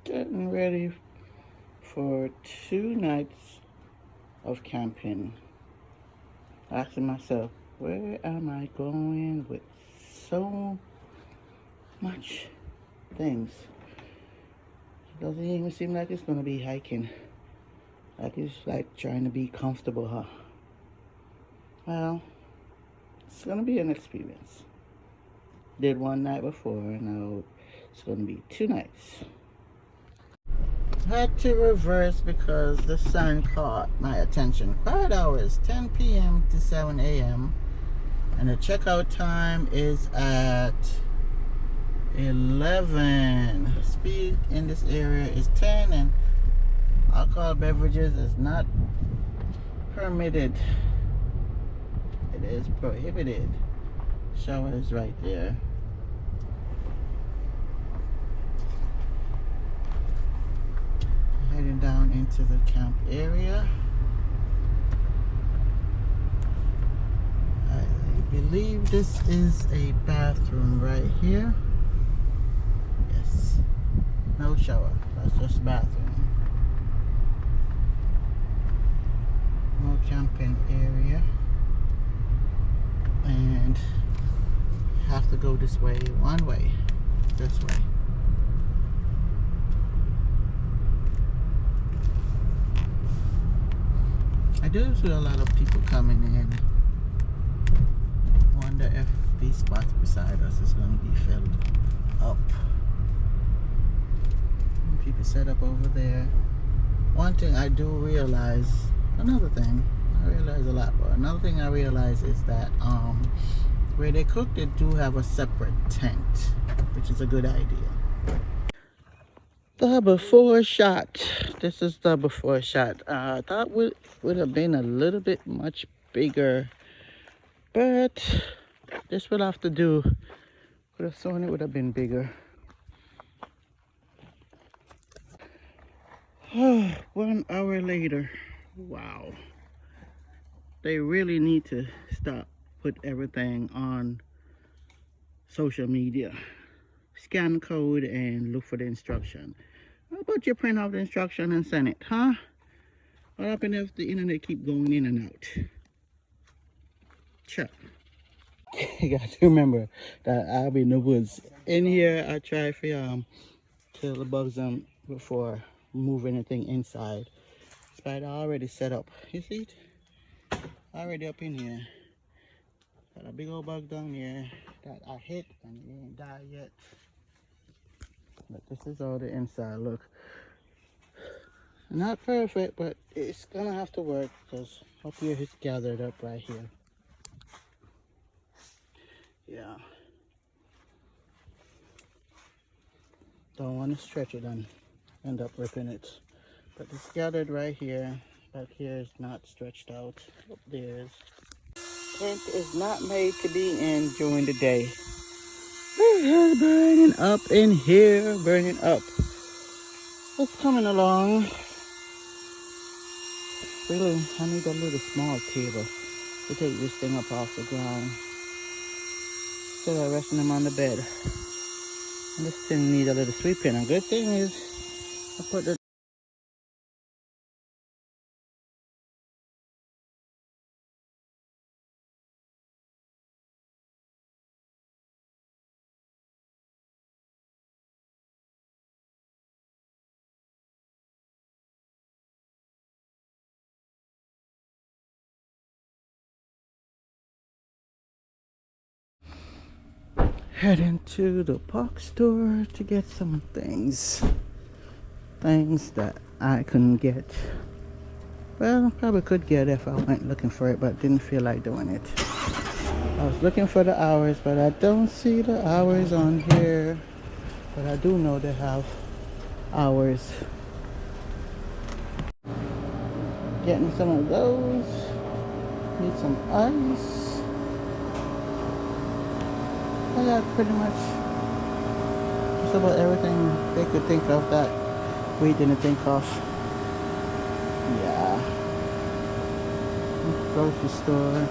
Getting ready for 2 nights of camping. Asking myself, where am I going with so much things? It doesn't even seem like it's gonna be hiking. Like it's like trying to be comfortable, huh? Well, it's gonna be an experience. Did one night before, now it's gonna be 2 nights. Had to reverse because the sun caught my attention. Quiet hours 10 p.m. to 7 a.m. and the checkout time is at 11. The speed in this area is 10 and alcohol beverages is not permitted. It is prohibited. Shower is right there. Heading down into the camp area. I believe this is a bathroom right here. Yes. No shower. That's just bathroom. No camping area. And have to go this way, one way. This way. I do see a lot of people coming in. Wonder if these spots beside us is going to be filled up. People set up over there. One thing I do realize, another thing, I realize a lot, but another thing I realize is that where they cook, they do have a separate tent, which is a good idea. The before shot. This is the before shot. I thought would have been a little bit much bigger, but this will have to do. Could have thought it would have been bigger. 1 hour later. Wow. They really need to stop, put everything on social media. Scan code and look for the instruction. How about you print out the instruction and send it, huh? What happens if the internet keep going in and out? Check. You got to remember that I'll be in the woods. In here, I try to kill the bugs before move anything inside. Spider already set up. You see it? Already up in here. Got a big old bug down here that I hit and it ain't died yet. But this is all the inside look. Not perfect, but it's gonna have to work because up here it's gathered up right here. Yeah. Don't want to stretch it and end up ripping it. But it's gathered right here. Back here is not stretched out. Up there is. Tent is not made to be in during the day. It's burning up in here, burning up. It's coming along. Really, I need a little small table to take this thing up off the ground. Instead of resting them on the bed. And this thing needs a little sweeping. A good thing is I put the heading to the park store to get some things that I couldn't get. Well, I probably could get if I went looking for it, but didn't feel like doing it. I was looking for the hours, but I don't see the hours on here. But I do know they have hours. Getting some of those. Need some ice. I got pretty much just about everything they could think of that we didn't think of. Yeah. Grocery store.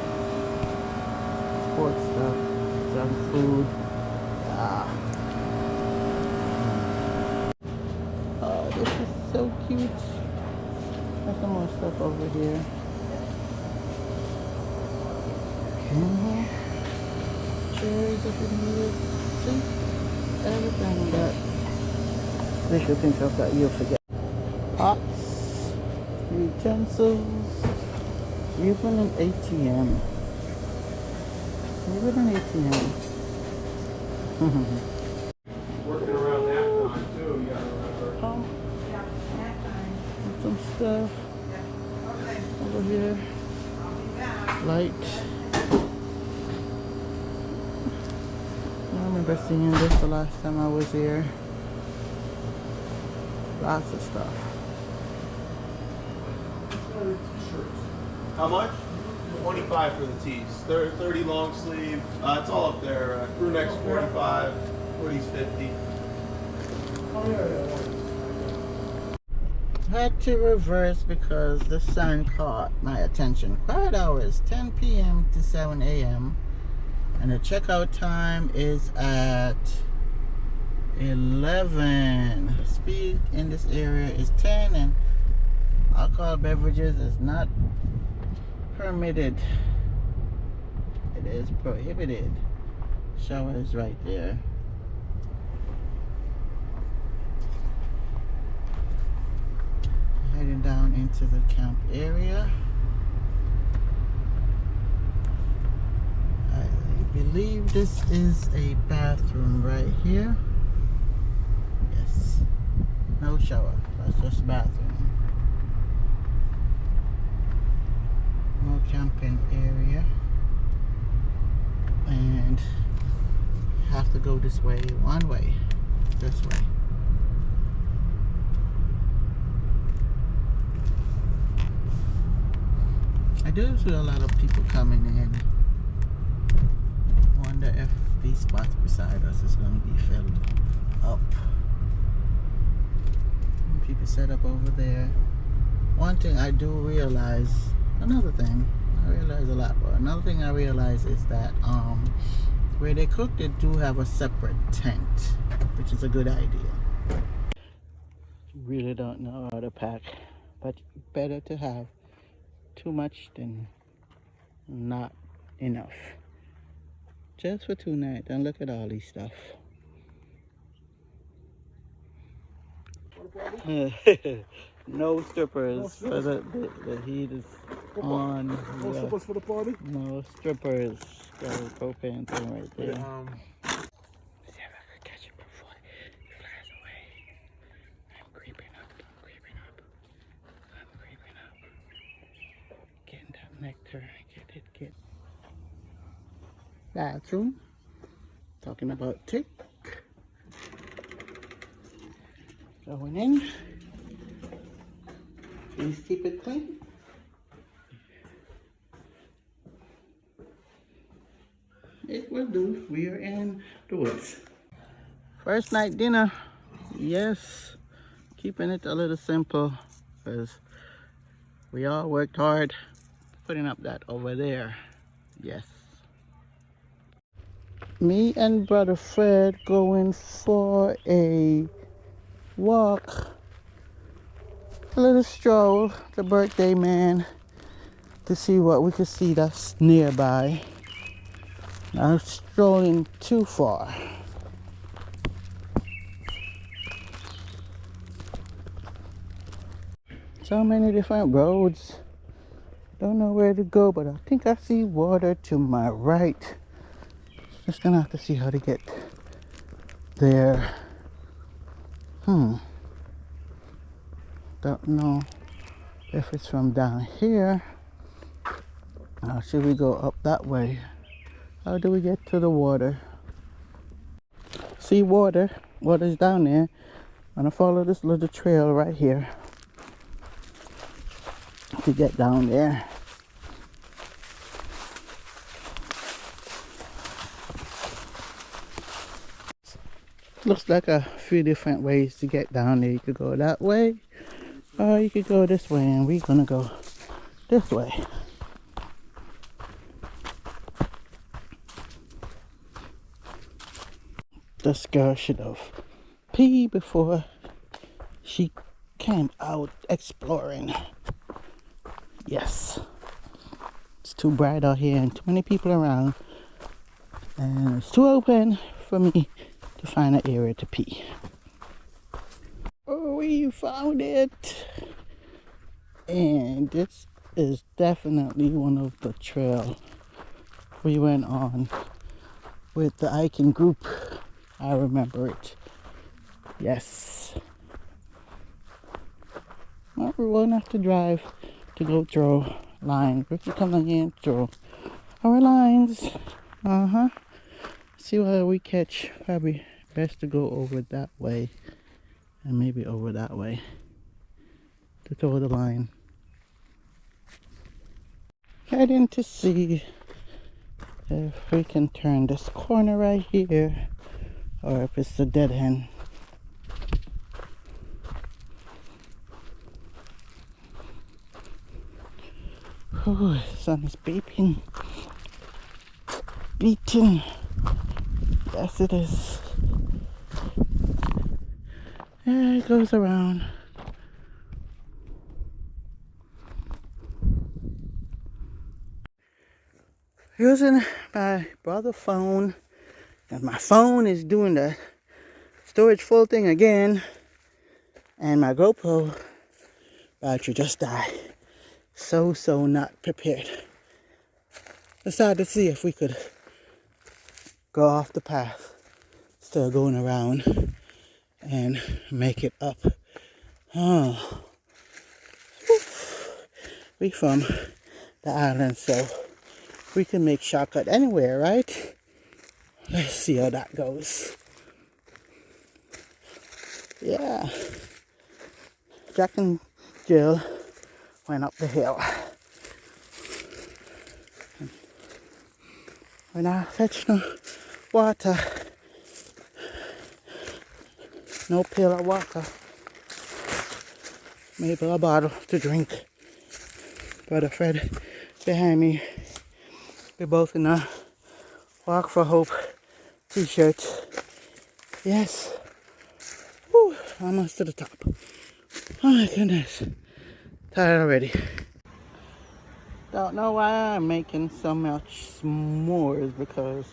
Sports stuff. Junk food. Yeah. Oh, this is so cute. There's some more stuff over here. Chairs if you need it. See? Everything that they should think of that you'll forget. Pots, utensils, even an ATM. Even an ATM. Working around that time too, you gotta remember. Some stuff over here. Light. I remember seeing this the last time I was here. Lots of stuff. How much? 25 for the tees. 30 long sleeve. It's all up there. Crew neck's 45. Hoodies 50. Had to reverse because the sun caught my attention. Quiet hours 10 p.m. to 7 a.m. and the checkout time is at 11. Speed in this area is 10 and alcohol beverages is not permitted. It is prohibited. Shower is right there. Heading down into the camp area. I believe this is a bathroom right here. Yes. No shower. That's just bathroom. No camping area. And have to go this way, one way. This way. I do see a lot of people coming in. Wonder if these spots beside us is going to be filled up. People set up over there. One thing I do realize, another thing, I realize a lot, but another thing I realize is that where they cook, they do have a separate tent, which is a good idea. Really don't know how to pack, but better to have too much than not enough. Just for 2 nights, and look at all these stuff. No strippers. So the heat is on. No strippers for the party? No strippers. Got a propane thing right there. See if I can catch it before it flies away. I'm creeping up. Getting that nectar. Get. Bathroom. Talking about tick. Going in. Please keep it clean. It will do. We are in the woods. First night dinner. Yes. Keeping it a little simple because we all worked hard putting up that over there. Yes. Me and brother Fred going for a walk, a little stroll, the birthday man, to see what we could see that's nearby. Not strolling too far. So many different roads. Don't know where to go, but I think I see water to my right. Just gonna have to see how to get there. Don't know if it's from down here. Should we go up that way? How do we get to the water? See water. Water's down there. I'm gonna follow this little trail right here to get down there. Looks like a few different ways to get down there. You could go that way, or you could go this way, and we're gonna go this way. This girl should have peed before She came out exploring. Yes. It's too bright out here and too many people around. And it's too open for me to find an area to pee. Oh, we found it. And this is definitely one of the trails we went on with the hiking group. I remember it. Yes. Well, we won't have to drive to go through lines. We can come in through our lines. See what we catch. Probably best to go over that way and maybe over that way to throw the line. Heading to see if we can turn this corner right here or if it's a dead end. Oh, the sun is beeping. Beating. Yes, it is. Yeah, it goes around. Using my brother's phone, and my phone is doing the storage full thing again, and my GoPro battery just died. So not prepared. Decided to see if we could go off the path, still going around, and make it up. Oh, we from the island, so we can make shortcut anywhere, right? Let's see how that goes. Yeah. Jack and Jill went up the hill. When I fetched no water, no pill of water, maybe a bottle to drink. Brother Fred behind me. We're both in a Walk for Hope t-shirts. Yes. Whew, almost to the top. Oh my goodness. Tired already. Don't know why I'm making so much s'mores, because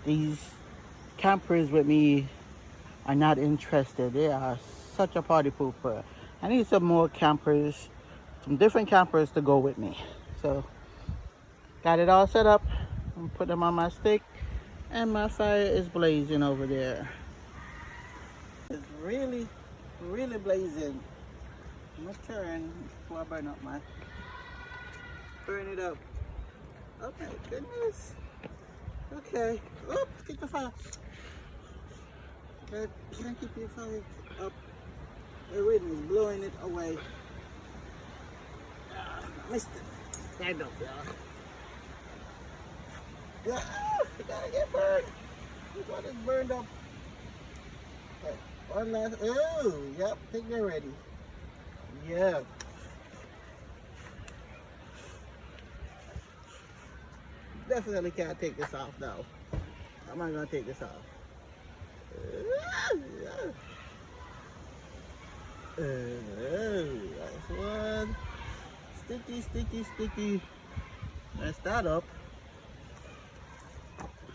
these campers with me are not interested. They are such a party pooper. I need some more campers, some different campers to go with me. So, got it all set up. I'm putting them on my stick, and my fire is blazing over there. It's really blazing. I'm gonna turn before I burn up my. Burn it up. Oh my goodness. Okay. Oops, keep the fire. Can't keep your fire up. The wind is blowing it away. Missed it. Stand up, y'all. Yeah, you gotta get burned. This one is burned up. Okay, one last. Oh, yep, think you're ready. Yeah. Definitely can't take this off now. How am I gonna take this off? That's one. Sticky. Mess that up.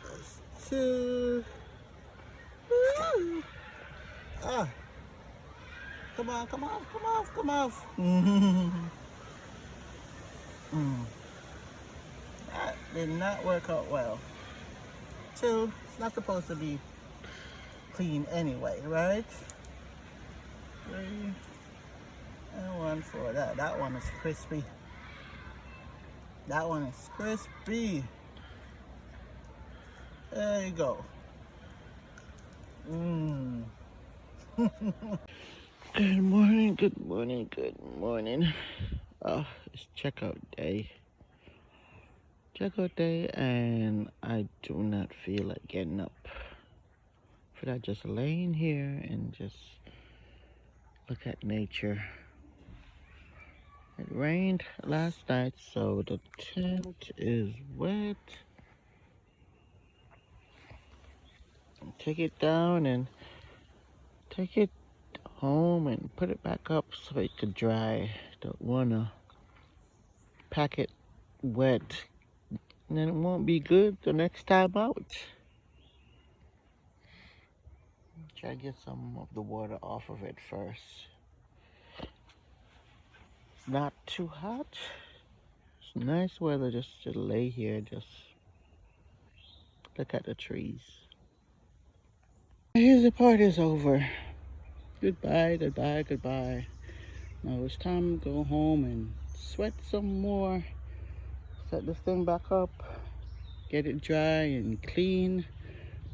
That's two. Ah. Come off. That did not work out well. Two, it's not supposed to be clean anyway, right? Three, and one for that. That one is crispy. That one is crispy. There you go. Good morning. Oh, it's checkout day. And I do not feel like getting up. For that, just laying here and just look at nature. It rained last night, so the tent is wet. Take it down and take it home and put it back up so it could dry. Don't wanna pack it wet, and then it won't be good the next time out. Try to get some of the water off of it first. It's not too hot. It's nice weather just to lay here, just look at the trees. Here's the party's over. Goodbye, goodbye, goodbye. Now it's time to go home and sweat some more. Set this thing back up. Get it dry and clean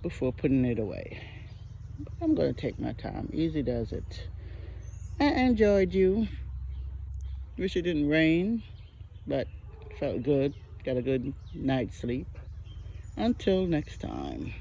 before putting it away. I'm gonna take my time. Easy does it. I enjoyed you. Wish it didn't rain, but felt good. Got a good night's sleep. Until next time.